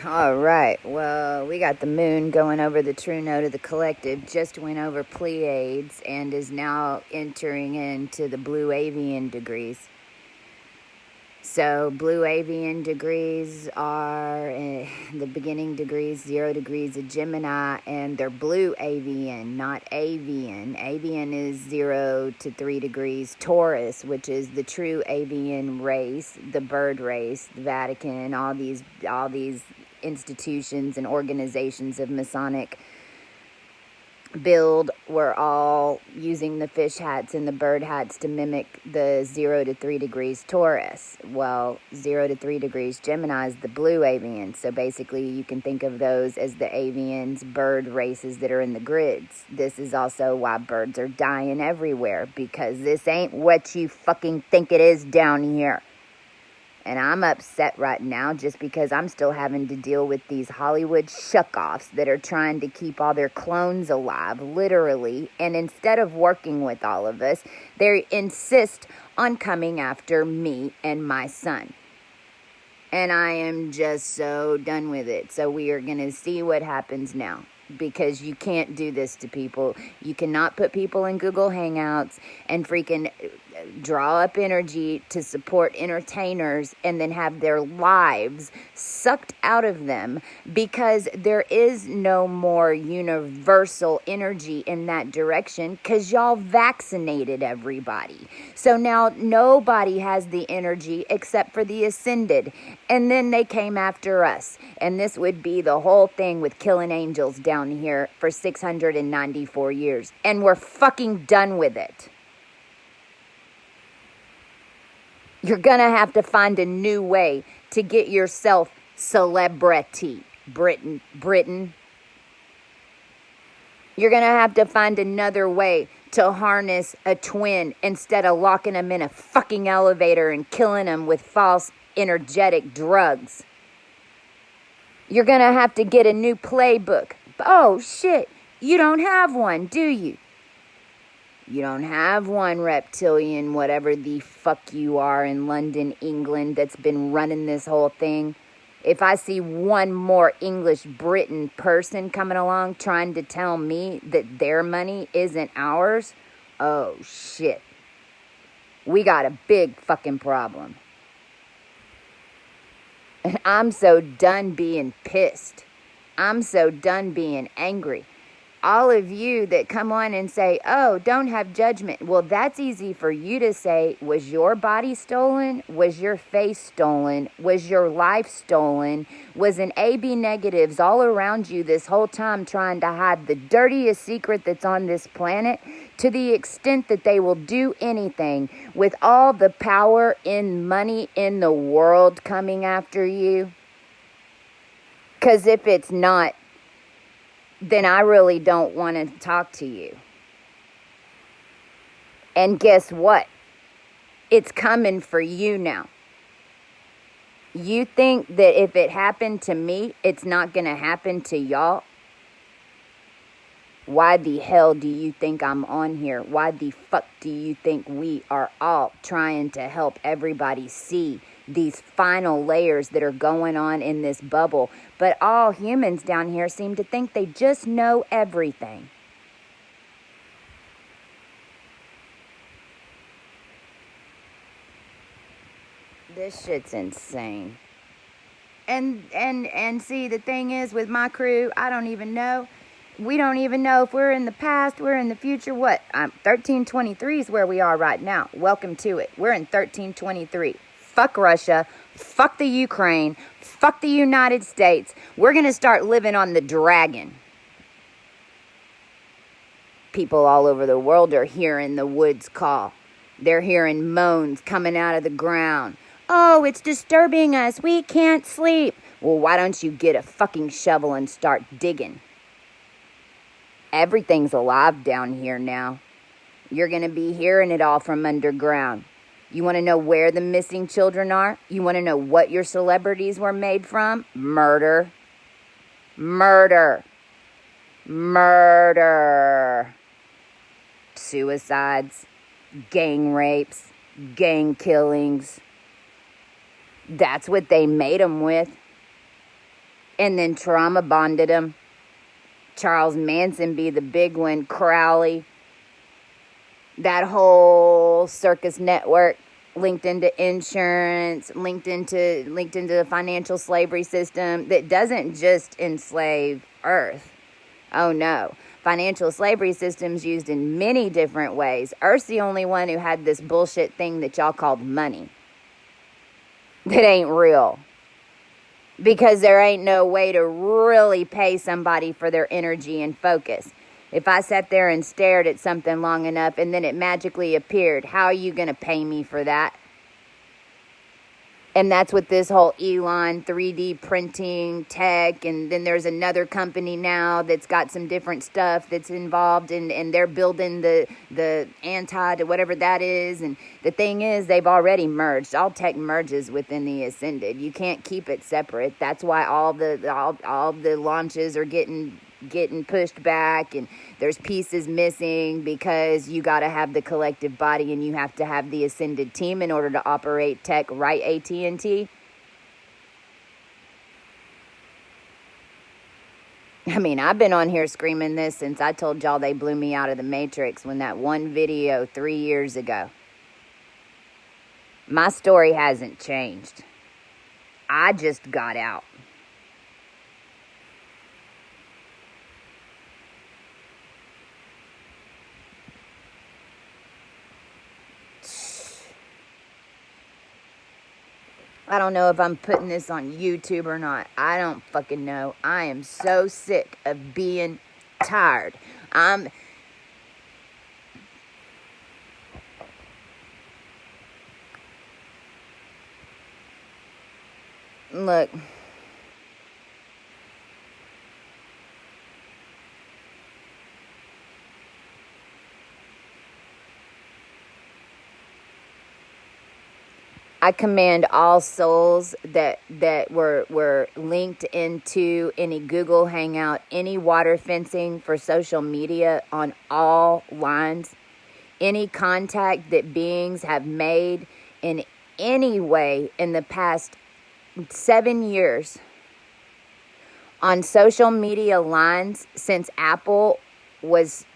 All right. Well, we got the moon going over the true node of the collective, just went over Pleiades, and is now entering into the blue avian degrees. So, blue avian degrees are the beginning degrees, 0 degrees of Gemini, and they're blue avian, not avian. Avian is 0 to 3 degrees Taurus, which is the true avian race, the bird race, the Vatican, all these institutions and organizations of Masonic build were all using the fish hats and the bird hats to mimic the 0 to 3 degrees Taurus. Well, 0 to 3 degrees Gemini is the blue avian. So basically you can think of those as the avians, bird races that are in the grids. This is also why birds are dying everywhere, because this ain't what you fucking think it is down here. And I'm upset right now just because I'm still having to deal with these Hollywood shuck-offs that are trying to keep all their clones alive, literally. And instead of working with all of us, they insist on coming after me and my son. And I am just so done with it. So we are going to see what happens now. Because you can't do this to people. You cannot put people in Google Hangouts and freaking draw up energy to support entertainers and then have their lives sucked out of them, because there is no more universal energy in that direction, because y'all vaccinated everybody. So now nobody has the energy except for the ascended. And then they came after us. And this would be the whole thing with killing angels down here for 694 years. And we're fucking done with it. You're gonna have to find a new way to get yourself celebrity, Britain. You're gonna have to find another way to harness a twin instead of locking them in a fucking elevator and killing them with false energetic drugs. You're gonna have to get a new playbook. Oh shit, you don't have one, do you? You don't have one, reptilian, whatever the fuck you are in London, England, that's been running this whole thing. If I see one more English Britain person coming along trying to tell me that their money isn't ours, oh shit. We got a big fucking problem. And I'm so done being pissed. I'm so done being angry. All of you that come on and say, oh, don't have judgment. Well, that's easy for you to say. Was your body stolen? Was your face stolen? Was your life stolen? Was an AB negatives all around you this whole time trying to hide the dirtiest secret that's on this planet, to the extent that they will do anything with all the power and money in the world coming after you? Because if it's not, then I really don't want to talk to you. And guess what? It's coming for you now. You think that if it happened to me, it's not going to happen to y'all? Why the hell do you think I'm on here? Why the fuck do you think we are all trying to help everybody see these final layers that are going on in this bubble? But all humans down here seem to think they just know everything. This shit's insane. And see, the thing is with my crew, I don't even know. We don't even know if we're in the past, we're in the future. What? 1323 is where we are right now. Welcome to it. We're in 1323. Fuck Russia. Fuck the Ukraine. Fuck the United States. We're going to start living on the dragon. People all over the world are hearing the woods call. They're hearing moans coming out of the ground. Oh, it's disturbing us. We can't sleep. Well, why don't you get a fucking shovel and start digging? Everything's alive down here now. You're going to be hearing it all from underground. You want to know where the missing children are? You want to know what your celebrities were made from? Murder. Murder. Murder. Suicides. Gang rapes. Gang killings. That's what they made them with. and then trauma bonded them. Charles Manson be the big one, Crowley, that whole circus network linked into insurance, linked into the financial slavery system that doesn't just enslave Earth. Oh no. Financial slavery system's used in many different ways. Earth's the only one who had this bullshit thing that y'all called money. That ain't real. Because there ain't no way to really pay somebody for their energy and focus. If I sat there and stared at something long enough and then it magically appeared, how are you going to pay me for that? And that's what this whole Elon 3D printing tech, and then there's another company now that's got some different stuff that's involved, and they're building the anti to whatever that is. And the thing is, they've already merged. All tech merges within the Ascended. You can't keep it separate. That's why all the launches are getting pushed back, and there's pieces missing, because you got to have the collective body and you have to have the Ascended team in order to operate tech, right, AT&T? I mean, I've been on here screaming this since I told y'all they blew me out of the Matrix when that one video 3 years ago. My story hasn't changed. I just got out. I don't know if I'm putting this on YouTube or not. I don't fucking know. I am so sick of being tired. Look. I command all souls that were linked into any Google Hangout, any water fencing for social media on all lines, any contact that beings have made in any way in the past 7 years on social media lines since Apple was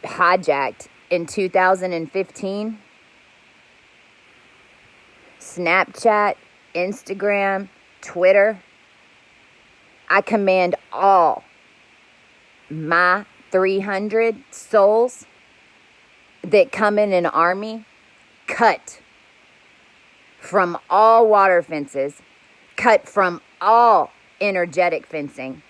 hijacked in 2015. Snapchat, Instagram, Twitter. I command all my 300 souls that come in an army, cut from all water fences, cut from all energetic fencing,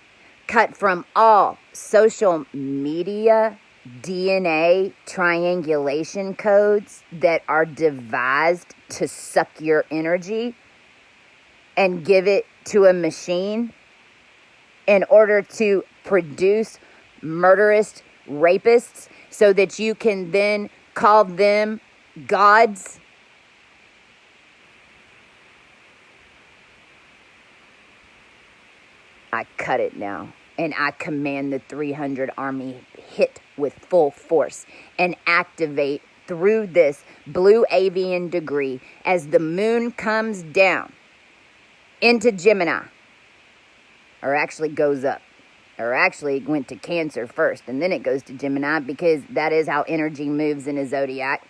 cut from all social media DNA triangulation codes that are devised to suck your energy and give it to a machine in order to produce murderous rapists so that you can then call them gods. I cut it now. And I command the 300 army hit with full force and activate through this blue avian degree as the moon comes down into Gemini, or actually goes up, or actually went to Cancer first and then it goes to Gemini, because that is how energy moves in a zodiac.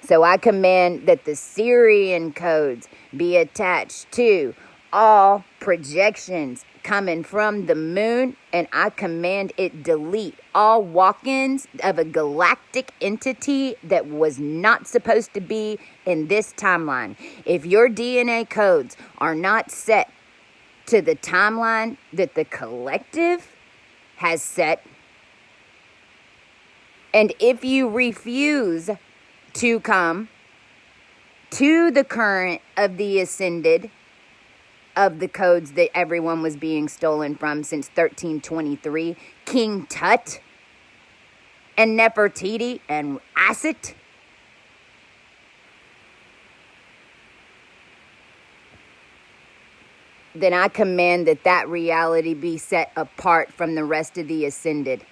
So I command that the Syrian codes be attached to all projections coming from the moon, and I command it delete all walk-ins of a galactic entity that was not supposed to be in this timeline. If your DNA codes are not set to the timeline that the collective has set, and if you refuse to come to the current of the Ascended, of the codes that everyone was being stolen from since 1323, King Tut and Nefertiti and Asit, then I command that reality be set apart from the rest of the Ascended.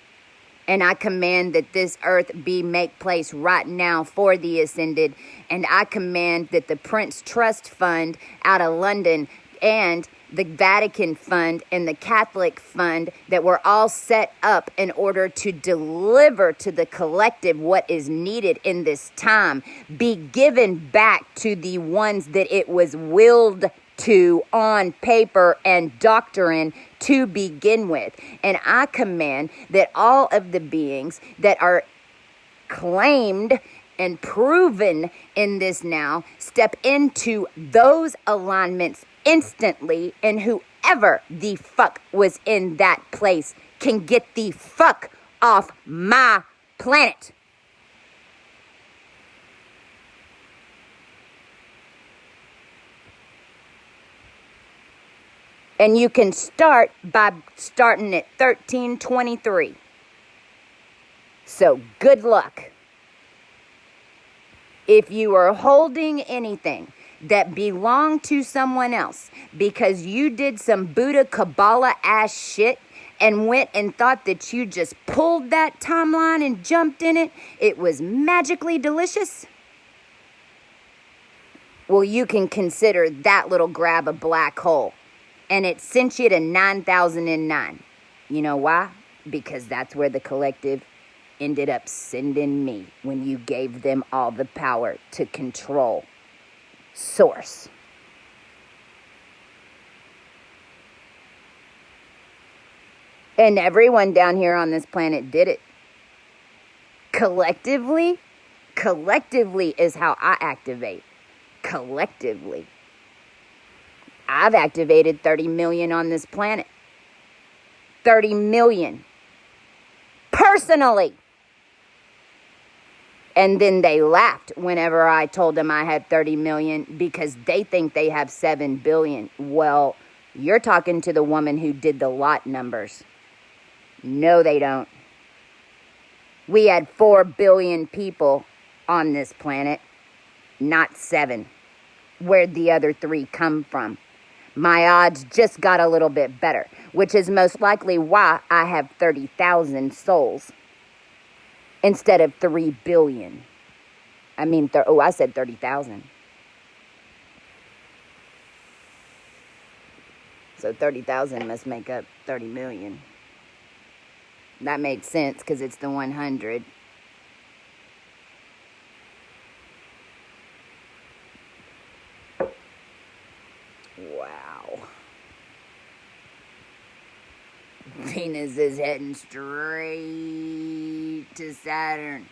And I command that this earth be make place right now for the ascended. And I command that the Prince Trust Fund out of London and the Vatican Fund and the Catholic Fund that were all set up in order to deliver to the collective what is needed in this time be given back to the ones that it was willed to on paper and doctrine to begin with. And I command that all of the beings that are claimed and proven in this now step into those alignments instantly, and whoever the fuck was in that place can get the fuck off my planet. And you can start by starting at 1323. So good luck. If you are holding anything that belonged to someone else because you did some Buddha Kabbalah ass shit and went and thought that you just pulled that timeline and jumped in it, it was magically delicious. Well, you can consider that little grab a black hole. And it sent you to 9009. You know why? Because that's where the collective ended up sending me when you gave them all the power to control source. And everyone down here on this planet did it. Collectively is how I activate. Collectively. I've activated 30 million on this planet. 30 million. Personally. And then they laughed whenever I told them I had 30 million because they think they have 7 billion. Well, you're talking to the woman who did the lot numbers. No, they don't. We had 4 billion people on this planet, not 7. Where'd the other 3 come from? My odds just got a little bit better, which is most likely why I have 30,000 souls instead of 3 billion. I said 30,000. So 30,000 must make up 30 million. That made sense because it's the 100. Wow. Venus is heading straight to Saturn.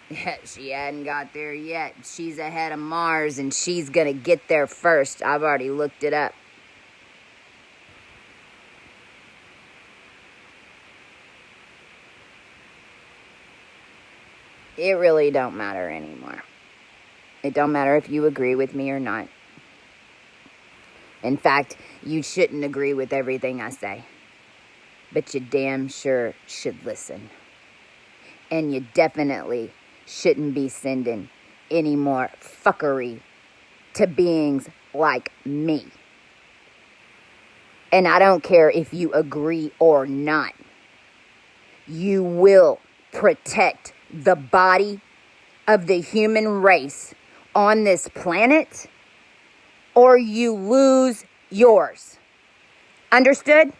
Yeah, she hadn't got there yet. She's ahead of Mars and she's gonna get there first. I've already looked it up. It really don't matter anymore. It don't matter if you agree with me or not. In fact, you shouldn't agree with everything I say. But you damn sure should listen. And you definitely shouldn't be sending any more fuckery to beings like me. And I don't care if you agree or not. You will protect the body of the human race on this planet, or you lose yours. Understood?